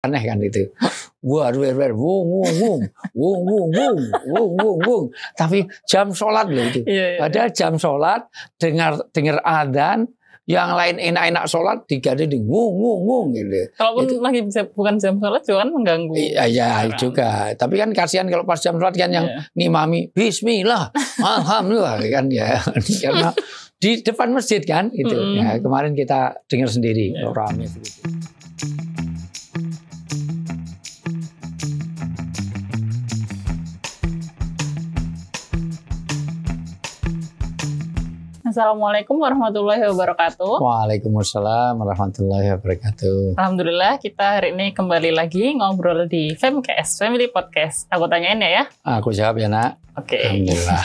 Aneh kan itu. Wah, wung wung wung wung wung wung wung wung wung. Tapi jam sholat loh itu. Padahal jam sholat dengar adzan, yang lain enak-enak sholat digading wung wung wung gitu. Kalaupun itu lagi bukan jam sholat juga kan mengganggu. Iya juga. Tapi kan kasihan kalau pas jam sholat kan yang ngimami Bismillah, Alhamdulillah kan ya. Karena di depan masjid kan itu. Ya, kemarin kita dengar sendiri ramai begitu. Assalamualaikum warahmatullahi wabarakatuh. Waalaikumsalam warahmatullahi wabarakatuh. Alhamdulillah kita hari ini kembali lagi ngobrol di FemCast, Family Podcast. Aku tanyain ya. Aku jawab ya nak. Oke. Alhamdulillah.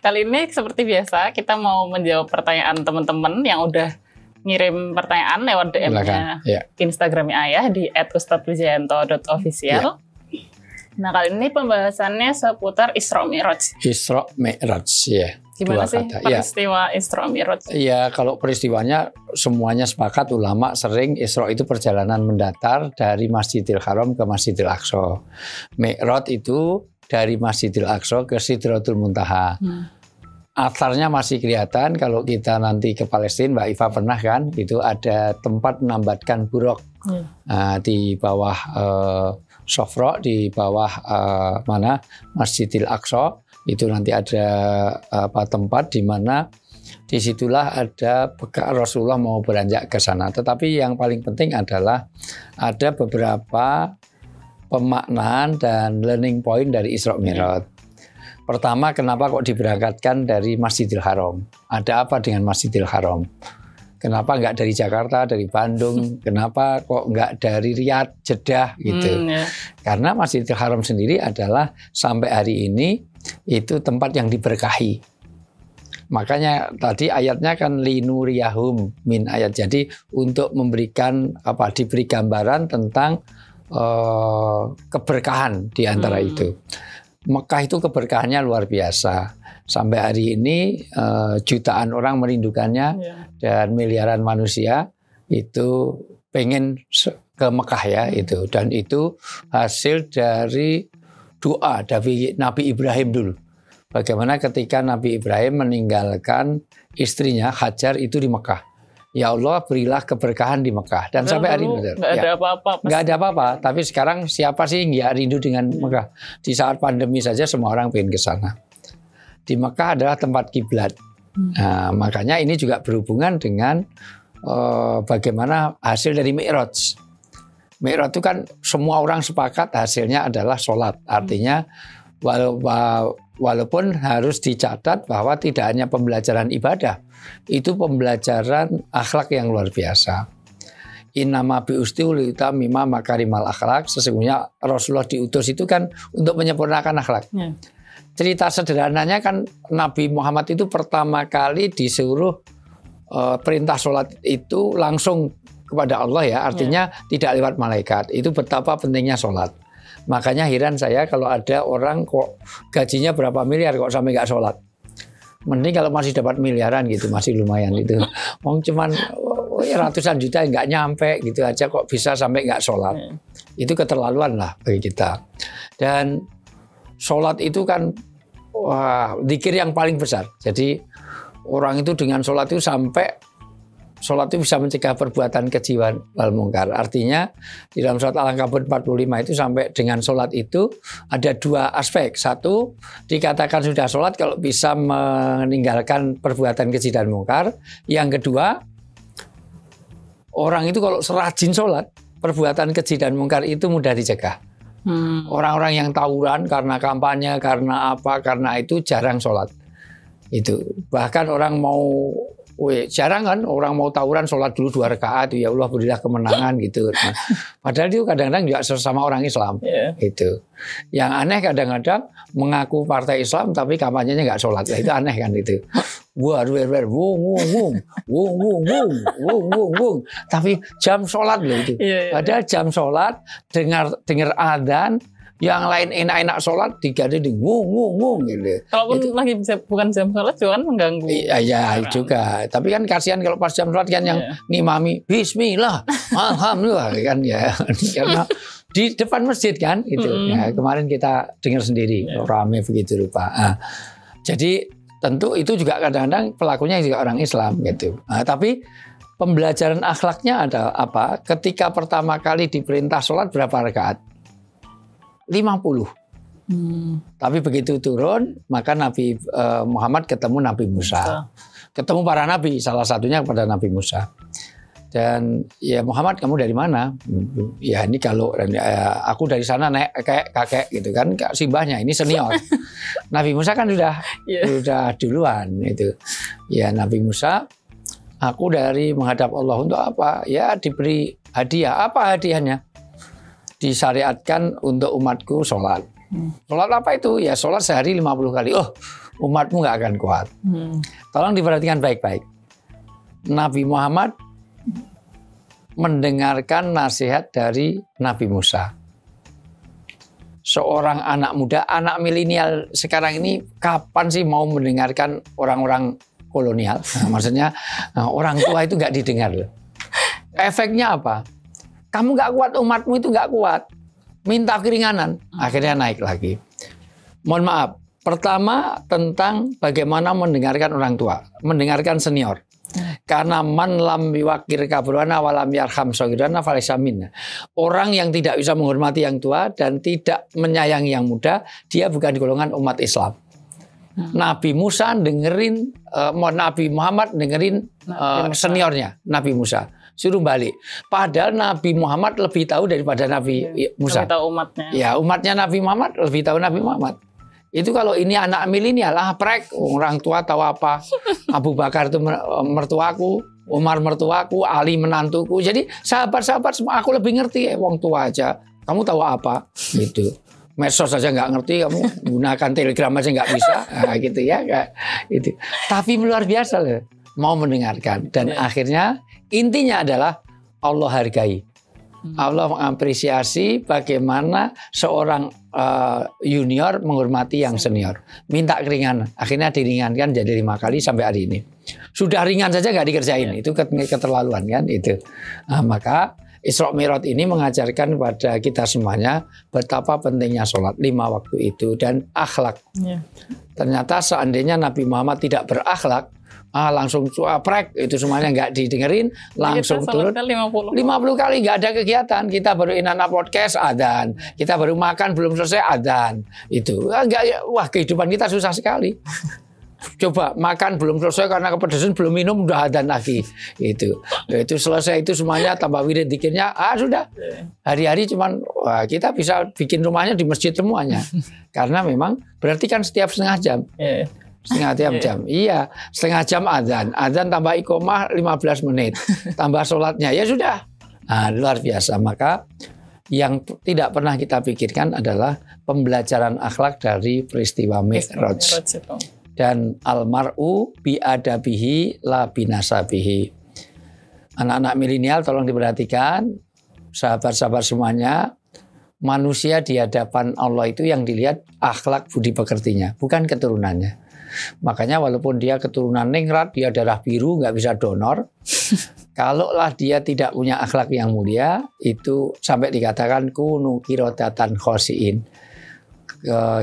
Kali ini seperti biasa kita mau menjawab pertanyaan teman-teman yang udah ngirim pertanyaan lewat DM-nya Instagramnya Ayah di @ustadzwijayanto.official. Ya. Nah kali ini pembahasannya seputar Isra Mi'raj. Isra Mi'raj ya. Gimana sih peristiwa Isra Mi'raj? Iya, kalau peristiwanya semuanya sepakat ulama sering Isra itu perjalanan mendatar dari Masjidil Haram ke Masjidil Aqsa. Mi'raj itu dari Masjidil Aqsa ke Sidratul Muntaha. Atharnya masih kelihatan kalau kita nanti ke Palestina, Mbak Iva pernah kan? Itu ada tempat menambatkan buruk di bawah Sofro, di bawah Masjidil Aqsa. Itu nanti ada tempat di mana disitulah ada bekas Rasulullah mau beranjak ke sana. Tetapi yang paling penting adalah ada beberapa pemaknaan dan learning point dari Isra Mi'raj. Pertama, kenapa kok diberangkatkan dari Masjidil Haram? Ada apa dengan Masjidil Haram? Kenapa nggak dari Jakarta, dari Bandung? Kenapa kok nggak dari Riyadh, Jeddah gitu? Karena Masjidil Haram sendiri adalah sampai hari ini itu tempat yang diberkahi. Makanya tadi ayatnya kan linuriyahum min ayat. Jadi untuk memberikan diberi gambaran tentang keberkahan di antara itu. Mekah itu keberkahannya luar biasa. Sampai hari ini jutaan orang merindukannya dan miliaran manusia itu pengen ke Mekah ya itu. Dan itu hasil dari doa dari Nabi Ibrahim dulu. Bagaimana ketika Nabi Ibrahim meninggalkan istrinya Hajar itu di Mekah. Ya Allah berilah keberkahan di Mekah. Dan sampai hari ini nggak ada apa-apa. Nggak ada apa-apa. Tapi sekarang siapa sih nggak rindu dengan Mekah? Di saat pandemi saja semua orang pengen ke sana. Di Mekah adalah tempat kiblat. Nah, makanya ini juga berhubungan dengan bagaimana hasil dari Mi'raj. Mi'raj itu kan semua orang sepakat hasilnya adalah sholat. Artinya walaupun harus dicatat bahwa tidak hanya pembelajaran ibadah, itu pembelajaran akhlak yang luar biasa. Innama bi'ustu liutamima makarimal akhlak. Sesungguhnya Rasulullah diutus itu kan untuk menyempurnakan akhlak. Cerita sederhananya kan Nabi Muhammad itu pertama kali disuruh perintah sholat itu langsung kepada Allah ya, artinya tidak lewat malaikat. Itu betapa pentingnya sholat. Makanya heran saya kalau ada orang kok gajinya berapa miliar kok sampai nggak sholat. Mending kalau masih dapat miliaran gitu, masih lumayan itu. Wong cuman ratusan juta nggak nyampe gitu aja kok bisa sampai nggak sholat. Itu keterlaluan lah bagi kita. Dan sholat itu kan zikir yang paling besar. Jadi orang itu dengan sholat itu sampai sholat itu bisa mencegah perbuatan keji wal mungkar. Artinya di dalam surat Al-Ankabut 45 itu sampai dengan sholat itu ada dua aspek. Satu, dikatakan sudah sholat kalau bisa meninggalkan perbuatan keji dan mungkar. Yang kedua, orang itu kalau serajin sholat, perbuatan keji dan mungkar itu mudah dicegah. Orang-orang yang tawuran karena kampanye, karena apa, karena itu jarang sholat. Itu bahkan orang mau jarang kan orang mau tawuran sholat dulu 2 rakaat ya Allah berilah kemenangan gitu. Nah, padahal itu kadang-kadang juga sesama orang Islam itu. Yang aneh kadang-kadang mengaku partai Islam tapi kampanyenya nggak sholat. Nah, itu aneh kan itu. Wung. Tapi jam sholat loh itu. Padahal jam sholat dengar adzan, Yang lain enak-enak sholat digading ngung gitu. Kalaupun lagi bukan jam sholat juga kan mengganggu. Iya juga. Tapi kan kasihan kalau pas jam sholat kan yang ngimami Bismillah, Alhamdulillah kan ya. Karena di depan masjid kan itu. Ya, kemarin kita dengar sendiri rame begitu rupa. Nah, jadi tentu itu juga kadang-kadang pelakunya juga orang Islam gitu. Nah, tapi pembelajaran akhlaknya ada apa? Ketika pertama kali diperintah sholat berapa rakaat? 50. Tapi begitu turun, maka Nabi Muhammad ketemu Nabi Musa. Ketemu para nabi, salah satunya kepada Nabi Musa. Dan ya Muhammad, kamu dari mana? Ya ini kalau aku dari sana naik kayak kakek gitu kan, simbahnya ini senior. Nabi Musa kan sudah duluan itu. Ya Nabi Musa, aku dari menghadap Allah untuk apa? Ya diberi hadiah. Apa hadiahnya? Disyariatkan untuk umatku sholat. Sholat apa itu? Ya sholat sehari 50 kali. Oh, umatmu nggak akan kuat. Tolong diperhatikan baik-baik. Nabi Muhammad mendengarkan nasihat dari Nabi Musa. Seorang anak muda, anak milenial sekarang ini kapan sih mau mendengarkan orang-orang kolonial? Nah, maksudnya orang tua itu nggak didengar loh. Efeknya apa? Kamu nggak kuat, umatmu itu nggak kuat. Minta keringanan, akhirnya naik lagi. Mohon maaf, pertama tentang bagaimana mendengarkan orang tua, mendengarkan senior. Karena man lam biwakir kabrana walam yarham sagirana falaysa minna. Orang yang tidak bisa menghormati yang tua dan tidak menyayangi yang muda, dia bukan di golongan umat Islam. Nabi Musa dengerin, Nabi Muhammad dengerin seniornya Nabi Musa, suruh balik. Padahal Nabi Muhammad lebih tahu daripada Nabi Musa. Lebih tahu umatnya. Ya, umatnya Nabi Muhammad lebih tahu Nabi Muhammad. Itu kalau ini anak milenial lah, prek, orang tua tahu apa. Abu Bakar itu mertuaku, Umar mertuaku, Ali menantuku. Jadi sahabat-sahabat semua aku lebih ngerti wong tua aja. Kamu tahu apa? Gitu. Medsos saja nggak ngerti, kamu gunakan Telegram aja nggak bisa, nah, gitu ya. Itu. Tapi luar biasa loh, mau mendengarkan. Dan akhirnya intinya adalah Allah hargai. Allah mengapresiasi bagaimana seorang junior menghormati yang senior. Minta keringanan, akhirnya diringankan jadi 5 kali sampai hari ini. Sudah ringan saja nggak dikerjain, itu keterlaluan kan itu. Nah, maka Isra Mi'raj ini mengajarkan kepada kita semuanya betapa pentingnya sholat 5 waktu itu dan akhlak. Ternyata seandainya Nabi Muhammad tidak berakhlak, langsung cuaprek itu semuanya nggak didengerin, langsung turun 50 kali nggak ada kegiatan. Kita baru inana podcast adzan, kita baru makan belum selesai adzan, itu wah kehidupan kita susah sekali. Coba makan belum selesai karena kepedesan, belum minum udah adzan lagi, itu selesai itu semuanya tambah wirid dikirnya, sudah hari-hari cuman kita bisa bikin rumahnya di masjid semuanya. Karena memang berarti kan setiap setengah jam. Setengah jam. Iya, setengah jam adzan tambah iqomah 15 menit. Tambah sholatnya, ya sudah. Nah, luar biasa. Maka yang tidak pernah kita pikirkan adalah pembelajaran akhlak dari peristiwa Mi'raj. Dan almar'u bi'adabihi la binasabihi. Anak-anak milenial tolong diperhatikan, sahabat-sahabat semuanya, manusia di hadapan Allah itu yang dilihat akhlak budi pekertinya, bukan keturunannya. Makanya walaupun dia keturunan ningrat, dia darah biru, nggak bisa donor. Kalaulah dia tidak punya akhlak yang mulia, itu sampai dikatakan kunu kirodatan khosiin.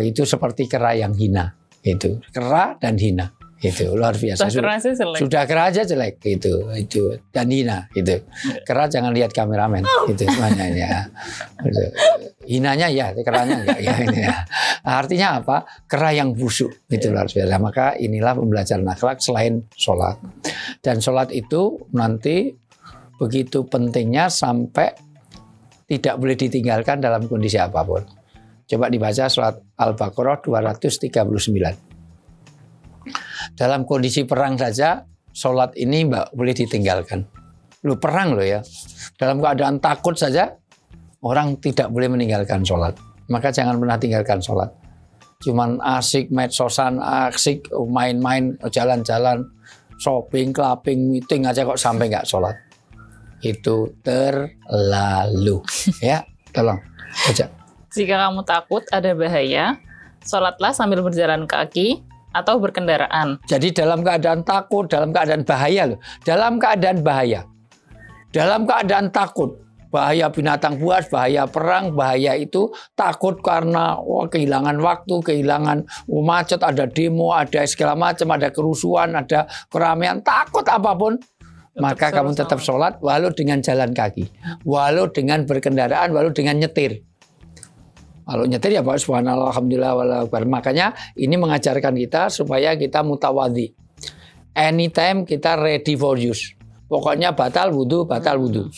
Itu seperti kera yang hina. Itu kera dan hina. Itu luar biasa. Sudah kera aja jelek itu dan hina itu. Kera jangan lihat kameramen itu semuanya ya. Hinanya ya, keranya enggak ya. Artinya apa? Kera yang busuk itu luar biasa. Maka inilah pembelajaran akhlak selain sholat. Dan sholat itu nanti begitu pentingnya sampai tidak boleh ditinggalkan dalam kondisi apapun. Coba dibaca surat Al-Baqarah 239. Dalam kondisi perang saja, sholat ini boleh ditinggalkan. Lu perang loh ya. Dalam keadaan takut saja, orang tidak boleh meninggalkan sholat. Maka jangan pernah tinggalkan sholat. Cuman asik medsosan, asik main-main, jalan-jalan, shopping, clubbing, meeting aja kok sampai nggak sholat. Itu terlalu. Ya, tolong baca. Jika kamu takut ada bahaya, sholatlah sambil berjalan kaki atau berkendaraan. Jadi dalam keadaan takut, dalam keadaan bahaya loh. Dalam keadaan bahaya. Dalam keadaan takut. Bahaya binatang buas, bahaya perang, bahaya itu takut karena kehilangan waktu, kehilangan macet, ada demo, ada segala macam, ada kerusuhan, ada keramaian, takut apapun. Maka kamu tetap sholat walau dengan jalan kaki, walau dengan berkendaraan, walau dengan nyetir. Kalau nyetir ya Pak subhanallah, alhamdulillah, wallahu akbar. Makanya ini mengajarkan kita supaya kita mutawadhi. Anytime kita ready for use. Pokoknya batal wudhu, batal wudhu.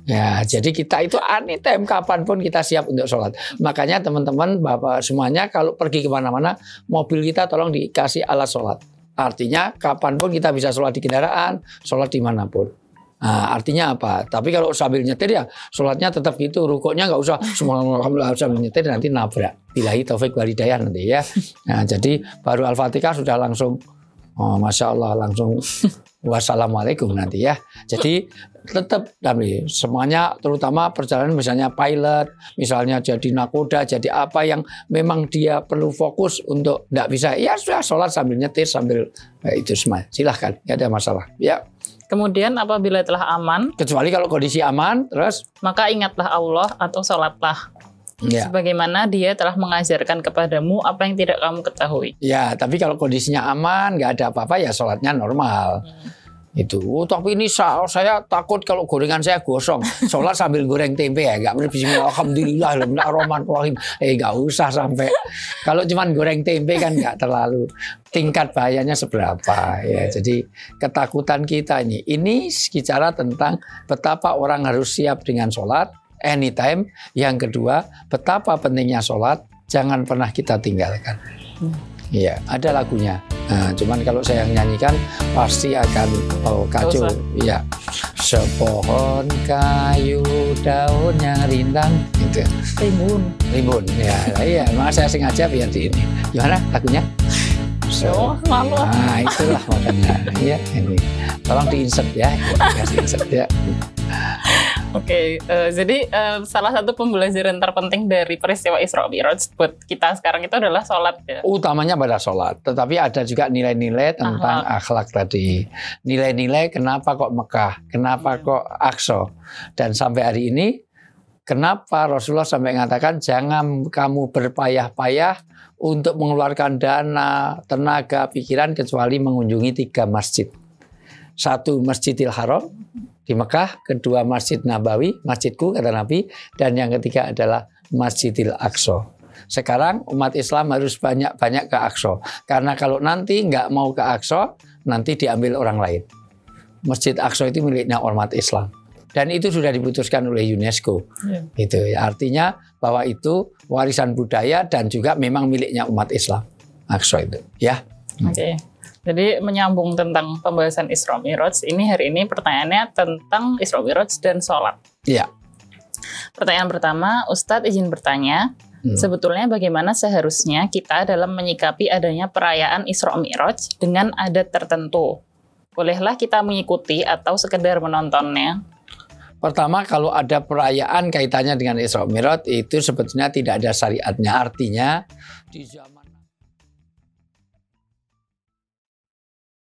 Ya, jadi kita itu anytime kapanpun kita siap untuk sholat. Makanya teman-teman, Bapak semuanya kalau pergi kemana-mana, mobil kita tolong dikasih alat sholat. Artinya kapanpun kita bisa sholat di kendaraan, sholat dimanapun. Nah, artinya apa? Tapi kalau sambil nyetir ya sholatnya tetap gitu, rukuknya nggak usah alhamdulillah sambil nyetir nanti nabrak. Billahi taufik wal hidayah nanti ya. Nah, jadi baru Al-Fatihah sudah langsung, oh, Masya Allah langsung wassalamualaikum nanti ya. Jadi tetap kami semuanya, terutama perjalanan misalnya pilot, misalnya jadi nakoda, jadi apa yang memang dia perlu fokus untuk tidak bisa, ya sudah sholat sambil nyetir sambil itu semua. Silahkan, nggak ada masalah. Ya. Kemudian apabila telah aman, kecuali kalau kondisi aman, terus maka ingatlah Allah atau sholatlah. Ya. Sebagaimana dia telah mengajarkan kepadamu apa yang tidak kamu ketahui. Ya, tapi kalau kondisinya aman, nggak ada apa-apa ya sholatnya normal. Itu. Tapi ini saya takut kalau gorengan saya gosong. Sholat sambil goreng tempe ya, nggak bismillah, alhamdulillah, bismillahirrahmanirrahim. Nggak usah sampai. Kalau cuman goreng tempe kan nggak terlalu tingkat bahayanya seberapa ya. Jadi ketakutan kita ini bicara tentang betapa orang harus siap dengan sholat anytime. Yang kedua, betapa pentingnya sholat, jangan pernah kita tinggalkan. Iya, ada lagunya. Nah, cuman kalau saya yang nyanyikan pasti akan kacau. Iya, sepohon kayu daunnya rindang, gitu. Rimbun. Ya, iya. Maka saya sengaja biar di ini. Gimana lagunya? Malu. Nah, itulah makanya. Ya, ini. Tolong di-insert ya. Di-insert ya. Oke, jadi salah satu pembelajaran terpenting dari peristiwa Isra Mi'raj buat kita sekarang itu adalah sholat ya? Utamanya pada sholat, tetapi ada juga nilai-nilai tentang akhlak tadi. Nilai-nilai kenapa kok Mekah, kenapa kok Aqsa. Dan sampai hari ini, kenapa Rasulullah sampai mengatakan jangan kamu berpayah-payah untuk mengeluarkan dana, tenaga, pikiran kecuali mengunjungi 3 masjid. 1 Masjidil Haram di Mekah, kedua Masjid Nabawi, masjidku kata Nabi, dan yang ketiga adalah Masjidil Aqsa. Sekarang umat Islam harus banyak-banyak ke Aqsa, karena kalau nanti nggak mau ke Aqsa, nanti diambil orang lain. Masjid Aqsa itu miliknya umat Islam, dan itu sudah diputuskan oleh UNESCO. Itu ya, artinya bahwa itu warisan budaya dan juga memang miliknya umat Islam. Aqsa itu, ya. Oke. Jadi menyambung tentang pembahasan Isra Mi'raj, ini hari ini pertanyaannya tentang Isra Mi'raj dan sholat. Iya. Pertanyaan pertama, Ustadz izin bertanya, sebetulnya bagaimana seharusnya kita dalam menyikapi adanya perayaan Isra Mi'raj dengan adat tertentu? Bolehlah kita mengikuti atau sekedar menontonnya? Pertama, kalau ada perayaan kaitannya dengan Isra Mi'raj itu sebetulnya tidak ada syariatnya. Artinya di zaman